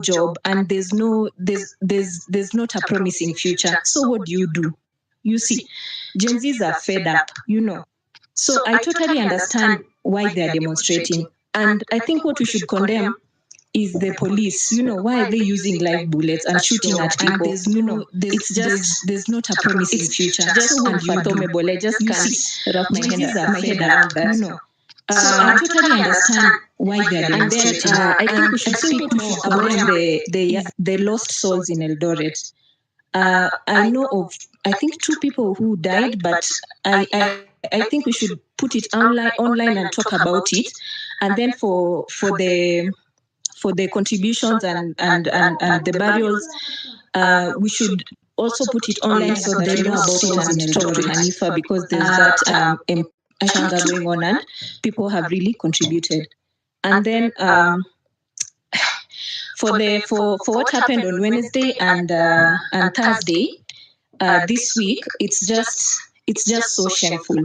job and there's not a promising future. So what do? You see, Gen Zs are fed up, So I totally understand why they are demonstrating. And I think what we should condemn is the police. Why are they using live bullets and shooting at people? There's not a promising future. Just unfathomable. I just can't wrap my head around that. So I totally understand why they are demonstrating. I think we should speak more about the lost souls in Eldoret. I know of, I think 2 people who died, but I think we should put it online and talk about it. And then for the contributions and the burials, we should also put it online so that they know about it and talk to Hanifa, because there's that Ashanga going on and people have really contributed. And then for what happened on Wednesday and Thursday this week, it's just so shameful.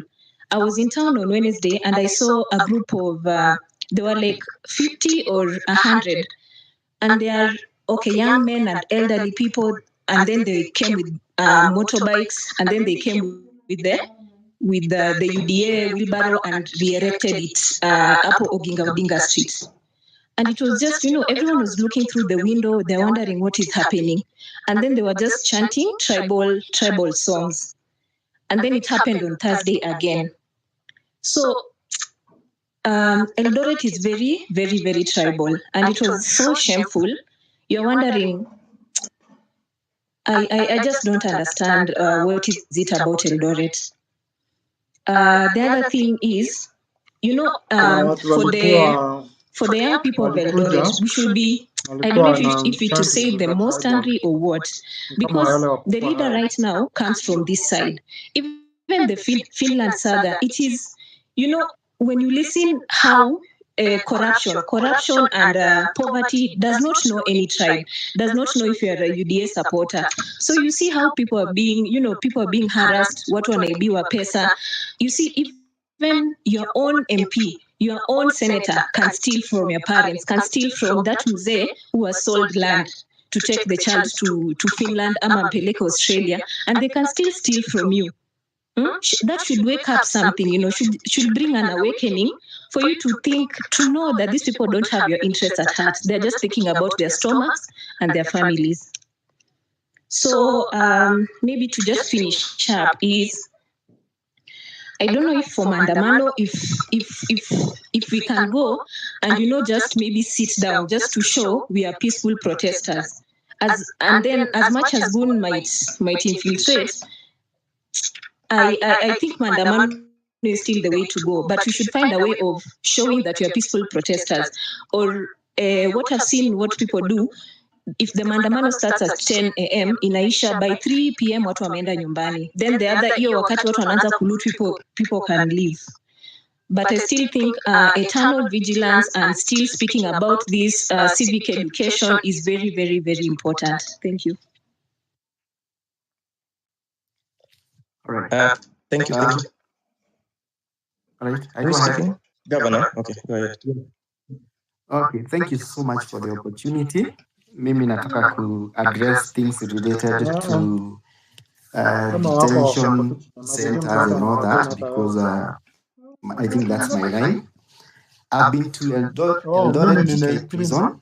I was in town on Wednesday and I saw a group of there were like 50 or 100, and they are young men and elderly people, and then they came with motorbikes, and then they came with the UDA wheelbarrow and re-erected it up Oginga Odinga Street. And it was just, everyone was looking through the window, they're wondering what is happening. And then they were just chanting tribal songs. And then it happened on Thursday again. So Eldoret is very, very, very tribal, and it was so shameful. You're wondering, I just don't understand what is it about Eldoret. The other thing is, for the young people of Eldoret, we should be, I don't know if it to say the most angry or what, because the leader right now comes from this side. Even the Finland saga, it is, when you listen how corruption and poverty does not know any tribe, does not know if you're a UDA supporter. So you see how people are being harassed, watu wanaibiwa pesa. You see, even your own MP, your own senator can steal from your parents, can steal from that mzee who has sold land to take the child to Finland, ama mpeleke Australia, and they can still steal from you. That should wake up something, should bring an awakening for you to know that these people don't have your interests at heart. They're just thinking about their stomachs and their families. So maybe to just finish up is, I don't know if for Maandamano, if we can go and just maybe sit down just to show we are peaceful protesters. And then as much as Gun might infiltrate, I think Maandamano is still the way to go, but we should find a way of showing that we are peaceful protesters. Or what I've seen, what people do, if the Maandamano starts at 10 a.m. inaisha, by 3 p.m. watu wameenda nyumbani. Then the other hiyo wakati watu wanaanza kuloot, people can leave. But I still think eternal vigilance and still speaking about this civic education is very, very, very important. Thank you. All right. Thank you. All right. I go ahead. Governor. Okay, go ahead. Okay, thank you so much for the opportunity. Mimi nataka to address things related to detention centers and all that, because I think that's my line. I've been to Eldoret State Prison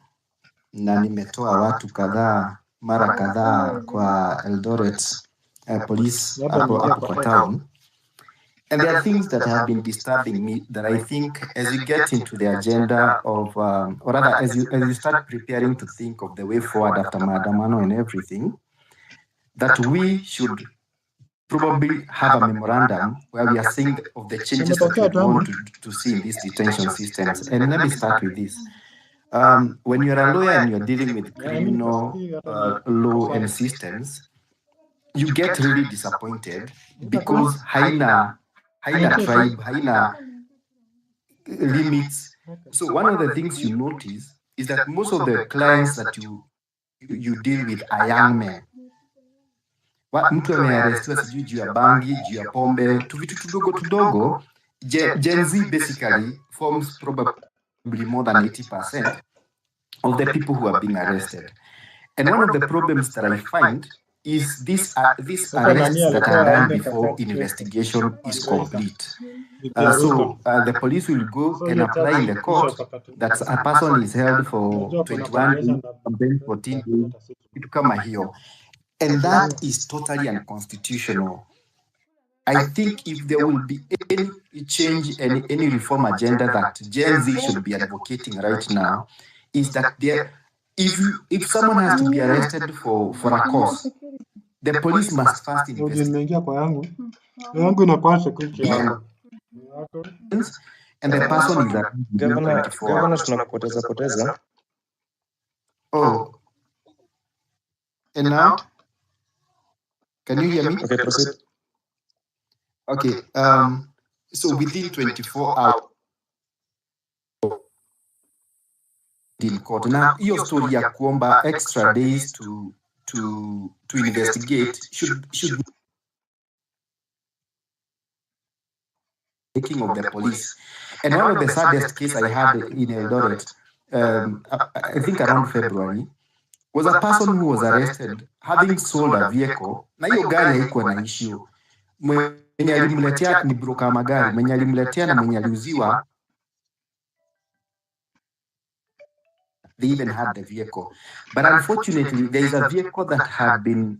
na nimetoa watu kadhaa mara kadhaa kwa Eldoret police hapo kwa town. And there are things that have been disturbing me that I think as you get into the agenda of, or rather as you start preparing to think of the way forward after Maandamano and everything, that we should probably have a memorandum where we are saying of the changes that we want to see in these detention systems. And let me start with this. When you're a lawyer and you're dealing with criminal law and systems, you get really disappointed because haina tribe, haina limits. So one of the things you notice is that most of the clients that you deal with are young men. Mtu amearestiwa sijui juu ya bangi, juu ya pombe, vitu tudogo. Gen Z basically forms probably more than 80%. of the people who are being arrested. And one of the problems that I find is these arrests that are done before investigation is complete. So the police will go and apply in the court that a person is held for 21 days, and then 14 days, to come here. And that is totally unconstitutional. I think if there will be any change, any reform agenda that Gen Z should be advocating right now, is that if someone has to be arrested for a cause, the police must first investigate. And the person is at Governor, tunakupoteza. Oh. And now? Can you hear me? Okay, proceed. Okay. So within 24 hours in court. Now, your story ya kuomba extra days to investigate should be taking of the police. And one of the saddest cases I had in Eldoret, I think around February, was a person who was arrested having sold a vehicle. Na hiyo gari haikuwa na issue. Mwenye alimletea ni broker magari, mwenye alimletea na mwenye aliuziwa, they even had the vehicle. But unfortunately, there is a vehicle that had been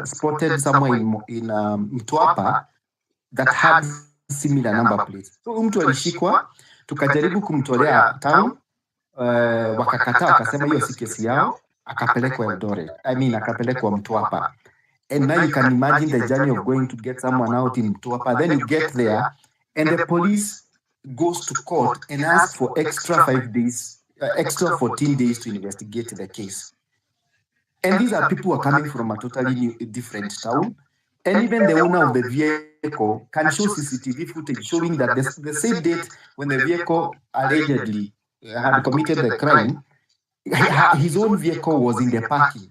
spotted somewhere in Mtwapa that had similar number plates. So mtu alishikwa, tukajaribu kumtolea town, wakakataa, wakasema hiyo si kesi yao, akapelekwa Eldoret. Akapelekwa Mtwapa. And now you can imagine the journey of going to get someone out in Mtwapa. Then you get there, and the police goes to court and asks for extra 5 days, extra 14 days to investigate the case. And these are people who are coming from a totally different town. And even the owner of the vehicle can show CCTV footage showing that the same date when the vehicle allegedly had committed the crime, his own vehicle was in the parking.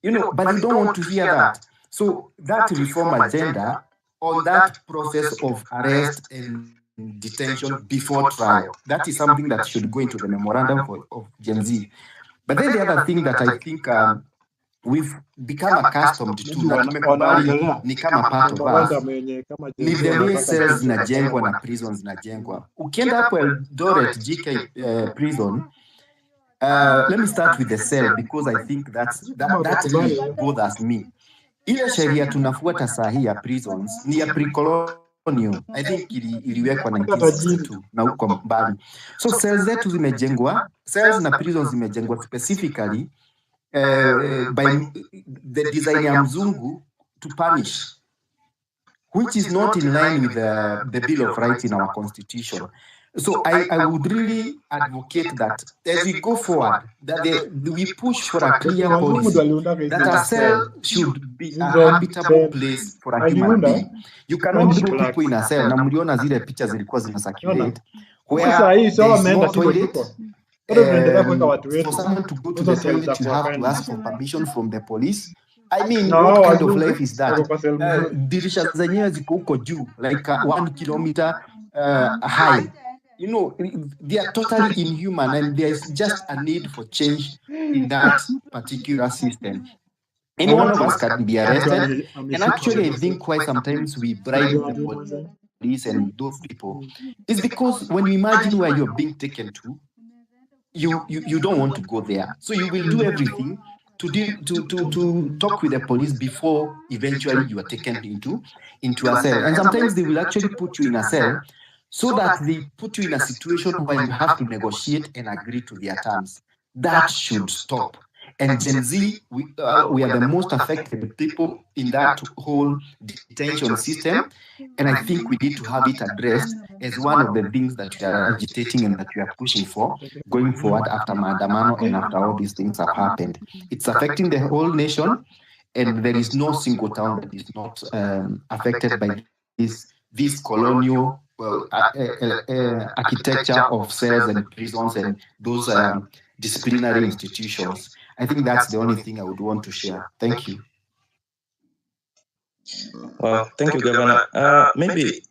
But you don't want to hear that. So that reform agenda on that process of arrest and detention before trial, that is something that should go into the memorandum of Gen Z. But then the other thing that I think we've become accustomed to, na tumekubali ni kama part of us, ni the way cells zinajengwa na prisons zinajengwa. Ukienda hapo Eldoret GK prison, let me start with the cell because I think that really bothers me. Ile sheria tunafuata sahi ya prisons ni ya pre-colonial. I think iliwekwa 1962 na huko mbali. So cells zetu zimejengwa, cells na prisons zimejengwa specifically by the design ya mzungu to punish, which is not in line with the Bill of Rights in our constitution. So I would really advocate that as we go forward, that we push for a clear policy that a cell should be a habitable place for a human being. You cannot put people in a cell. Na mliona zile picha zilikuwa zinacirculate where there is no toilet. For someone to go to the toilet, you have to ask for permission from the police. What kind of life is that? Dirisha zenyewe ziko huko juu, like 1 kilometer high. They are totally inhuman, and there is just a need for change in that particular system. Any one of us can be arrested, and actually I think why sometimes we bribe the police and those people is because when you imagine where you're being taken to, you don't want to go there. So you will do everything to talk with the police before eventually you are taken into a cell. And sometimes they will actually put you in a cell so that they put you in a situation where you have to negotiate and agree to their terms. That should stop. And Gen Z, we are the most affected people in that whole detention system. And I think we need to have it addressed as one of the things that we are agitating and that we are pushing for going forward after Maandamano and after all these things have happened. It's affecting the whole nation, and there is no single town that is not affected by this colonial architecture of cells and prisons and those disciplinary institutions. I think that's the only thing I would want to share. Thank you. Well, thank you, Governor. Maybe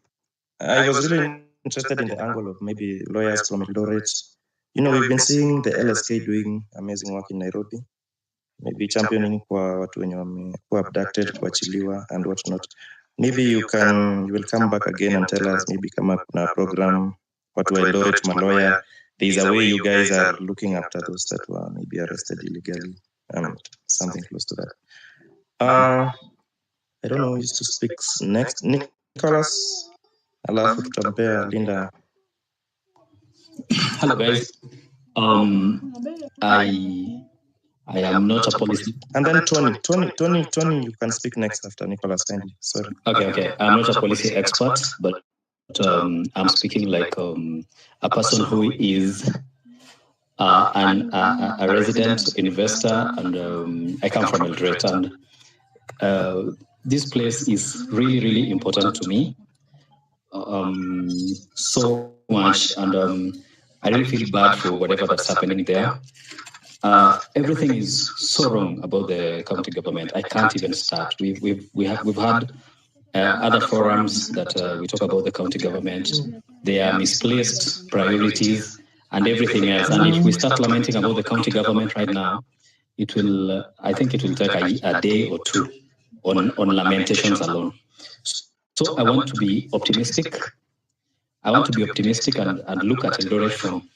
I was really interested in the angle of maybe lawyers from Eldoret we've been seeing the LSK doing amazing work in Nairobi, maybe championing kwa watu wenye wamekuwa abducted, kuachiliwa and whatnot. Maybe you will come back again and tell us maybe kama kuna program, watu wa Eldoret, Maloya, there's a way you guys are looking after those that were maybe arrested illegally, something close to that. I don't know who used to speak next. Nicholas, alafu tutampea Linda. Hello guys. I am not a police. And then Tony, you can speak next after Nicholas, kindly. Sorry. Okay. I'm not a policy expert, but I'm speaking like a person who is a resident investor, and I come from Eldoret, and this place is really, really important to me, so much, and I really feel bad for whatever that's happening there. Everything is so wrong about the county government. I can't even start. We've had other forums that we talk about the county government. They are misplaced priorities and everything else. And if we start lamenting about the county government right now, I think it will take a day or two on lamentations alone. So I want to be optimistic. I want to be optimistic and look at Eldoret from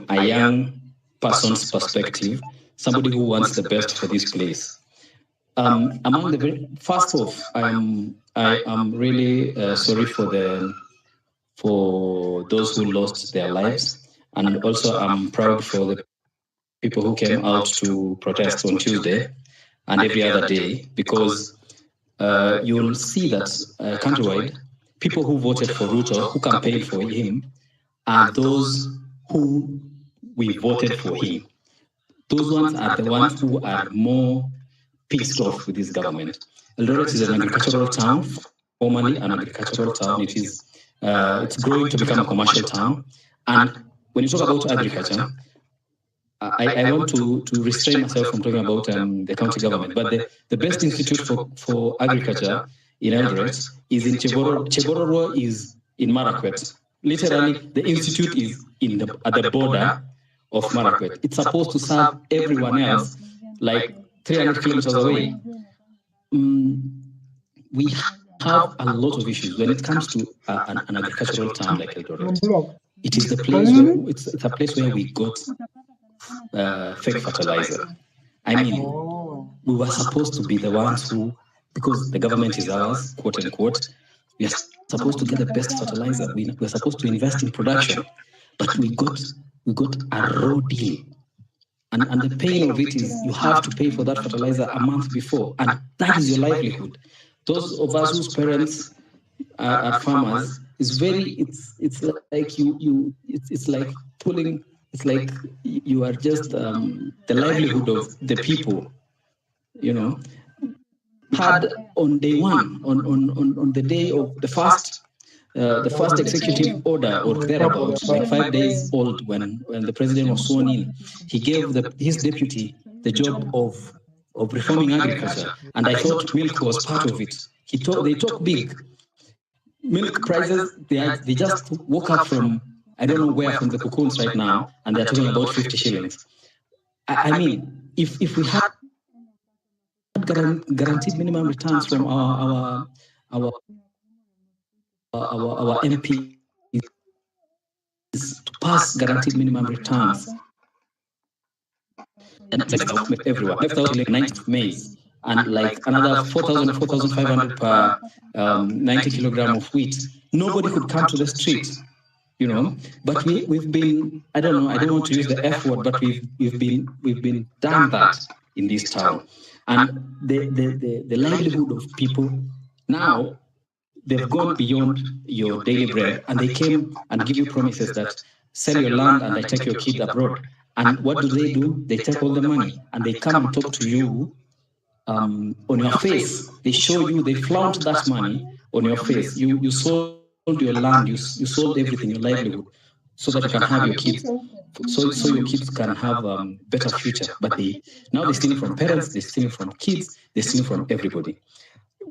a young person's perspective, somebody who wants the best for this place. Among the first off, I am really sorry for those who lost their lives, and also I'm proud for the people who came out to protest on Tuesday and every other day, because you'll see that countrywide, people who voted for Ruto, who campaigned for him, are those who we voted for him. Those ones are the ones who are more pissed off with this government. Eldoret is an agricultural town, formerly an agricultural town. It's growing to become a commercial town. And when you talk about agriculture, I want to restrain myself from talking about the county government. But the best institute for agriculture in Eldoret is in Chebororo. Chebororo is in Marakwet. Literally, the institute is at the border of Marakwet. It's supposed to serve everyone else, like 300 kilometers away. We have a lot of issues when it comes to an agricultural town like Eldoret. It is the place where it's a place where we got fake fertilizer. I mean, we were supposed to be the ones who, because the government is ours, quote unquote, we are supposed to get the best fertilizer. We're supposed to invest in production, but we got a raw deal. And the pain of it is you have to pay for that fertilizer a month before, and that is your livelihood. Those of us whose parents are farmers, it's like you are just the livelihood of the people, had on day one, on the day of the first executive order or thereabouts, like 5 days old, when the president was sworn in, he gave his deputy the job of reforming agriculture, and I thought milk was part of it. They talk big. Milk prices, they just woke up from, I don't know where, from the cocoons right now, and they're talking about 50 shillings. I mean, if we had guaranteed minimum returns from our MP to pass guaranteed minimum returns, and it's like everywhere. Left out like 9th maize, and like another 4,000 or 4,500 per 90 kilogram of wheat. Nobody could come to the street, But we've been, I don't know, I don't want to use the F word, but we've been done that in this town. And the livelihood of people now, they've gone beyond your daily bread, and they came and give you promises that sell your land and I take your kid abroad. And what do? They take all the money and they come and talk to you on your face. They show you, they flaunt that money on your face. You sold your land, you sold everything, your livelihood, so that you can have your kids, so your kids can have a better future. But now they're stealing from parents, they're stealing from kids, they're stealing from everybody.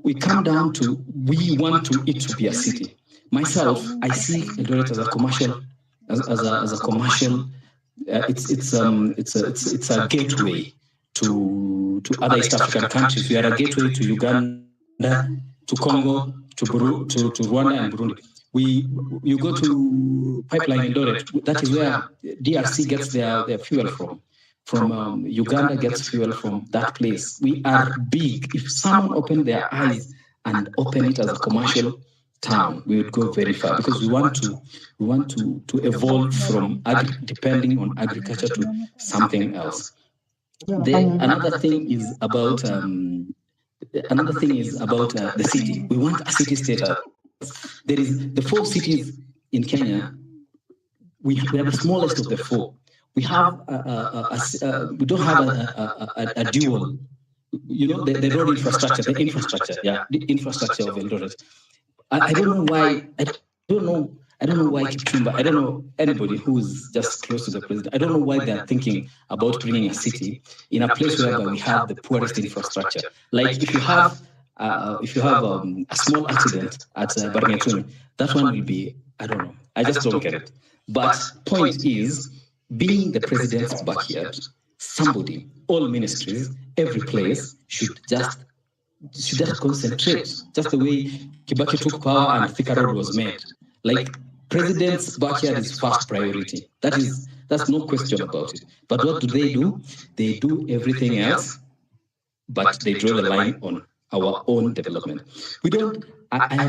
We come down to, we want it to be a city. Myself, I see Eldoret as a commercial as a commercial. It's a gateway to other East African countries. We are a gateway to Uganda, to Congo, to Rwanda and Burundi. You go to Pipeline Eldoret. That is where DRC gets their fuel from. Uganda gets fuel from that place. We are big. If someone opened their eyes and open it as a commercial town, we would go very far, because we want to evolve from depending on agriculture to something else. Another thing is about the city. We want a city status. There is the 4 cities in Kenya. We are the smallest of the 4. We have we don't have a dual. The road infrastructure, the infrastructure of Eldoret. I don't know why. I don't know why Kipchumba. I don't know anybody who's just close to the president. I don't know why they are thinking about bringing a city in a place whereby we have the poorest infrastructure. Like if you have a small accident at Barngetuni, that one will be, I don't know. I just don't get it. But point is, being the president's backyard, somebody, all ministries, every place should just concentrate, just the way Kibaki took power and Thika Road was made. Like, president's backyard is first priority. That's no question about it. But what do? They do everything else, but they draw the line on our own development. We don't. I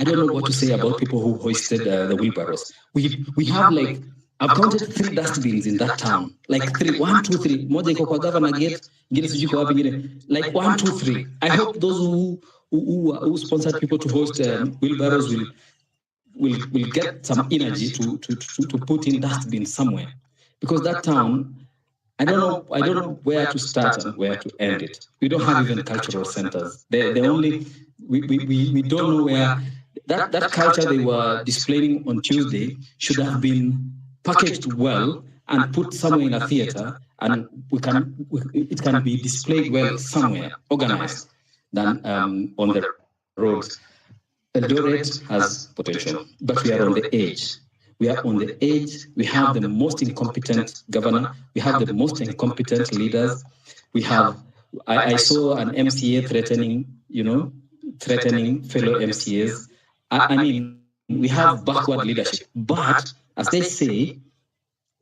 don't know what to say about people who hoisted the wheelbarrows. We have like, I've counted 3 dustbins in that town. Like 3, 1, 2, 3. Moja iko kwa governor gate, ingine sijui kwa wapi ingine. Like 1, 2, 3. I hope those who sponsored people to host wheelbarrows will get some energy to put in dustbins somewhere, because that town, I don't know where to start and where to end it. We don't have even cultural centers. The only we don't know where that culture they were displaying on Tuesday should have been packaged well and put somewhere in a theater, and it can be displayed well somewhere, organized, than on the roads. Eldoret has potential, but we are on the edge. We are on the edge. We have the most incompetent governor. We have the most incompetent leaders. We have. I saw an MCA threatening fellow MCAs. I mean, we have backward leadership, but as they say,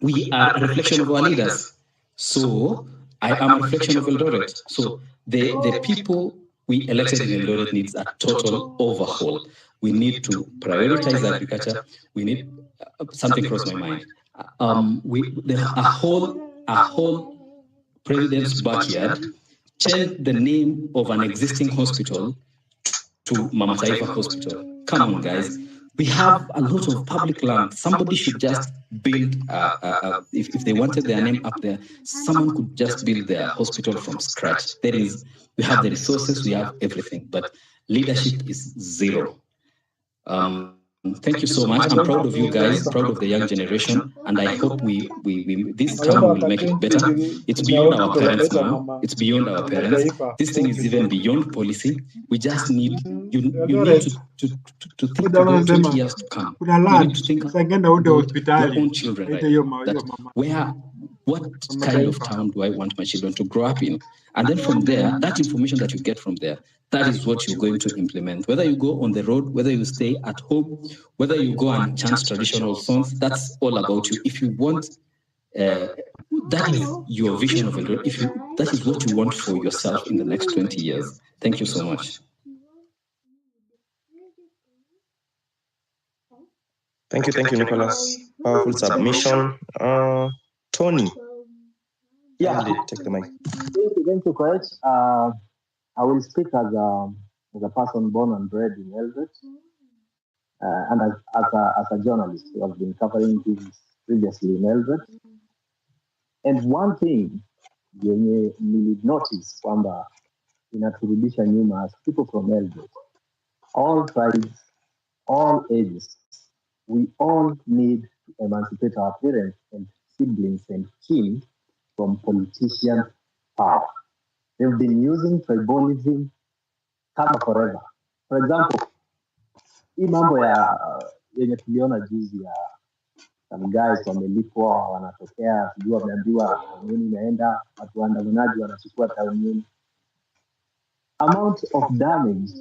we are a reflection of our leaders. So I am a reflection of Eldoret. So the people we elected in Eldoret needs a total overhaul. We need to prioritize agriculture. We need something crossed my mind. A whole president's backyard, change the name of an existing hospital to Mama Taifa Hospital. Come on, guys. We have a lot of public land. Somebody should just build, if they wanted their name up there, someone could just build their hospital from scratch. We have the resources, we have everything, but leadership is zero. Thank you so much. I'm proud of you guys, proud of the young generation, and I hope we this time will make it better. It's beyond our parents now. It's beyond our parents. This thing is even beyond policy. We just need you need to think about 20 years to come. You need to think about your own children right now. What kind of town do I want my children to grow up in? And then from there, that information that you get from there, that is what you're going to implement. Whether you go on the road, whether you stay at home, whether you go and chant traditional songs, that's all about you. If you want, that is your vision of it. That is what you want for yourself in the next 20 years. Thank you so much. Thank you, Nicholas. Powerful submission. Tony. Yeah, take the mic. Thank you, Coach. I will speak as a person born and bred in Eldoret, and as a journalist who has been covering things previously in Eldoret. And one thing you will notice kwamba inaturudisha nyuma as people from Eldoret, all tribes, all ages, we all need to emancipate our parents and siblings and kin from politician power. They've been using tribalism forever. For example, hii mambo ya yenye tuliona juzi ya some guys wamelipwa wanatokea sijui wameambiwa tauni inaenda, watu waandamanaji wanachukua tauni. Amount of damage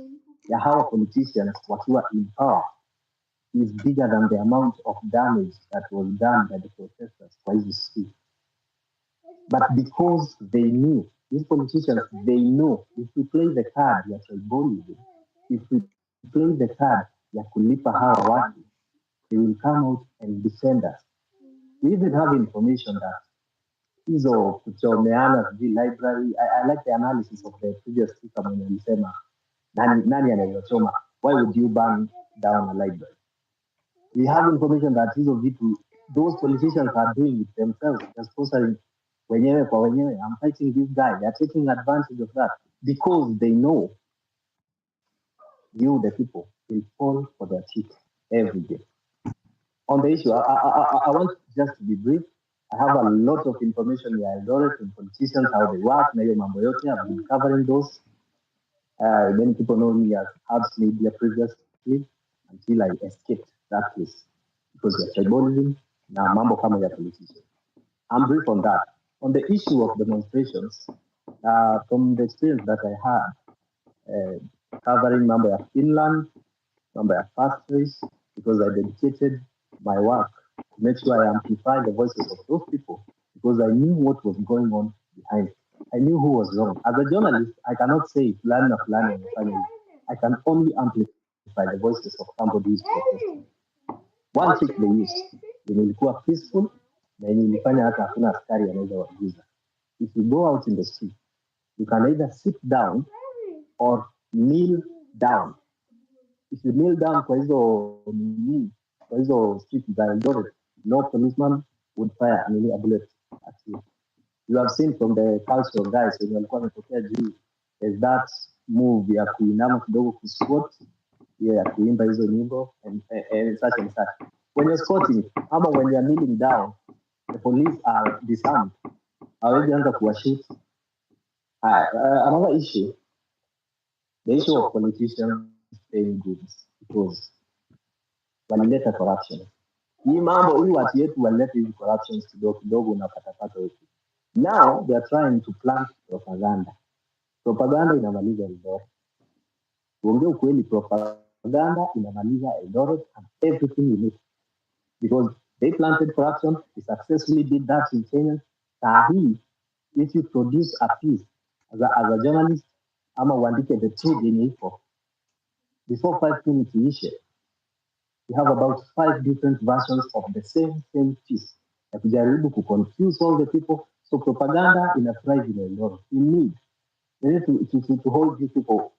ya hawa politicians wakiwa in power is bigger than the amount of damage that was done by the protesters kwa hizi street. But because they knew, these politicians, they know if we play the card ya tribalism, if we play the card ya kulipa hawa watu, they will come out and defend us. We even have information that hizo kuchomeana the library. I like the analysis of the previous speaker mwenye alisema nani anayochoma, why would you burn down a library? We have information that hizo vitu those politicians are doing it themselves, just sponsoring wenyewe kwa wenyewe. I'm fighting this guy. They're taking advantage of that because they know you, the people, will fall for their cheat every day. On the issue, I want just to be brief. I have a lot of information here. Eldoret and politicians, how they work, maybe mambo yote. I've been covering those. Many people know me as Hubs Media previously until I escaped that place because of tribalism na mambo kama ya politicians. I'm brief on that. On the issue of demonstrations, from the experience that I had covering mambo ya Finland, mambo ya factories, because I dedicated my work to make sure I amplify the voices of those people because I knew what was going on behind it. I knew who was wrong. As a journalist, I cannot say fulani na fulani wamefanya. I can only amplify the voices of somebody who is protesting. One trick they used, yenye ilikuwa peaceful na yenye ilifanya hata hakuna askari anaweza waguza. If you go out in the street, you can either sit down or kneel down. If you kneel down kwa hizo street za Eldoret, no policeman would fire a bullet at you. You have seen from the cultural guys when walikuwa wametokea juu, there's that move ya kuinama kidogo kusquat, ya kuimba hizo nyimbo and such and such. When you're squatting ama when you're kneeling down, the police are disarmed. Hawezi anza kuwashoot. Another issue, the issue of politicians paying goods because wanaleta corruption. Hii mambo hii watu yetu walileta hizi corruptions kidogo kidogo unapatapata huku. Now they are trying to plant propaganda. Propaganda inamaliza Eldoret. Kuongea ukweli, propaganda inamaliza Eldoret and everything in it. Because they planted corruption, they successfully did that in Kenya. Sahi, if you produce a piece as a journalist, ama uandike the truth yenye iko, before 5 minutes iishe, you have about 5 different versions of the same piece. Ya kujaribu to confuse all the people. So propaganda in a thrive in Eldoret. We need to hold these people.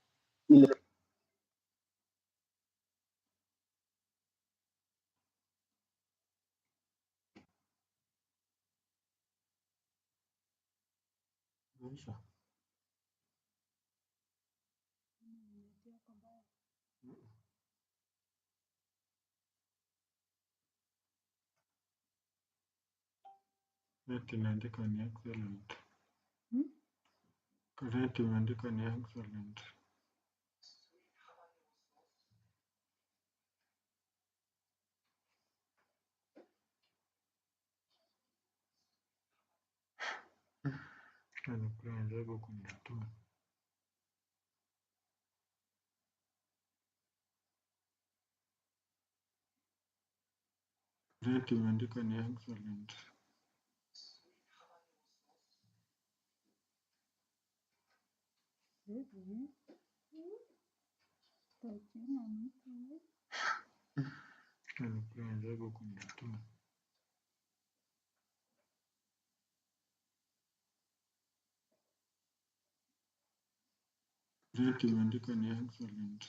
Imeandikwa ni excellent. Correct, imeandikwa ni excellent. Anapenda kumtoa. Correct, imeandikwa ni excellent. Anapenda kumtoa. Correct, imeandikwa ni excellent.